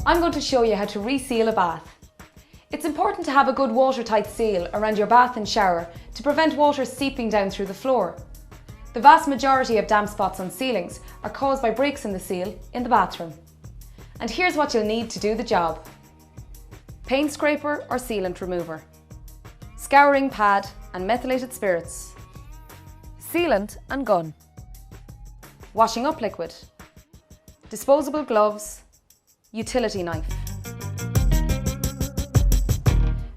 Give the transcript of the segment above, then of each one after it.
I'm going to show you how to reseal a bath. It's important to have a good watertight seal around your bath and shower to prevent water seeping down through the floor. The vast majority of damp spots on ceilings are caused by breaks in the seal in the bathroom. And here's what you'll need to do the job. Paint scraper or sealant remover, scouring pad and methylated spirits, sealant and gun, washing up liquid, disposable gloves, utility knife.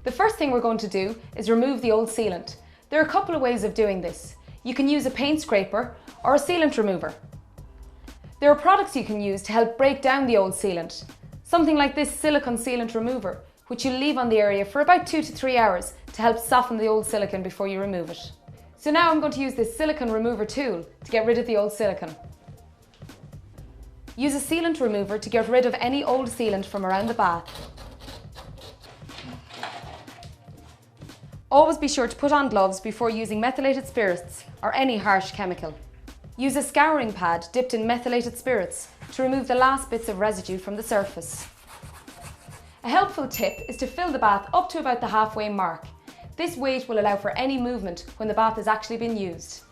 The first thing we're going to do is remove the old sealant. There are a couple of ways of doing this. You can use a paint scraper or a sealant remover. There are products you can use to help break down the old sealant. Something like this silicone sealant remover, which you'll leave on the area for about 2 to 3 hours to help soften the old silicone before you remove it. So now I'm going to use this silicone remover tool to get rid of the old silicone. Use a sealant remover to get rid of any old sealant from around the bath. Always be sure to put on gloves before using methylated spirits or any harsh chemical. Use a scouring pad dipped in methylated spirits to remove the last bits of residue from the surface. A helpful tip is to fill the bath up to about the halfway mark. This weight will allow for any movement when the bath has actually been used.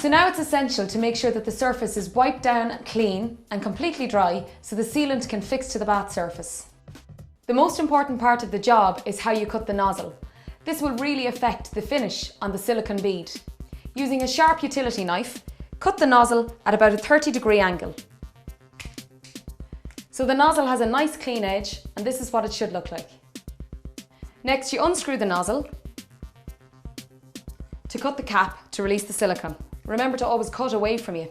So now it's essential to make sure that the surface is wiped down clean and completely dry so the sealant can fix to the bath surface. The most important part of the job is how you cut the nozzle. This will really affect the finish on the silicone bead. Using a sharp utility knife, cut the nozzle at about a 30-degree angle. So the nozzle has a nice clean edge, and this is what it should look like. Next, you unscrew the nozzle to cut the cap to release the silicone. Remember to always cut away from you.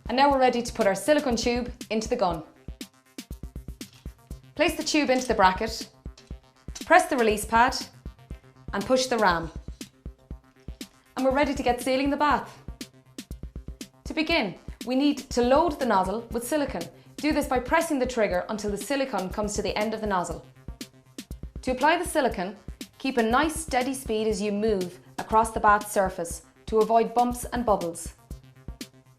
And now we're ready to put our silicone tube into the gun. Place the tube into the bracket, press the release pad and push the ram. And we're ready to get sealing the bath. To begin, we need to load the nozzle with silicone. Do this by pressing the trigger until the silicone comes to the end of the nozzle. To apply the silicone, keep a nice steady speed as you move across the bath surface to avoid bumps and bubbles.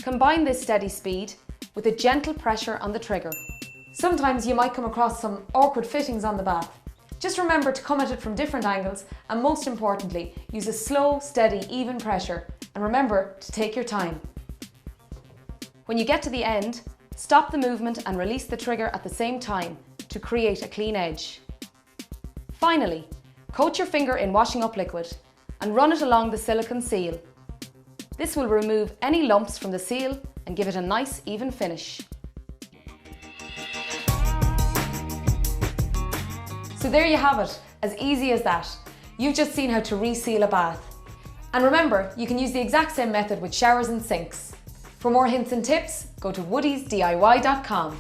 Combine this steady speed with a gentle pressure on the trigger. Sometimes you might come across some awkward fittings on the bath. Just remember to come at it from different angles and most importantly, use a slow, steady, even pressure and remember to take your time. When you get to the end, stop the movement and release the trigger at the same time to create a clean edge. Finally, coat your finger in washing up liquid and run it along the silicone seal. This will remove any lumps from the seal and give it a nice even finish. So there you have it, as easy as that. You've just seen how to reseal a bath. And remember, you can use the exact same method with showers and sinks. For more hints and tips, go to woodiesdiy.com.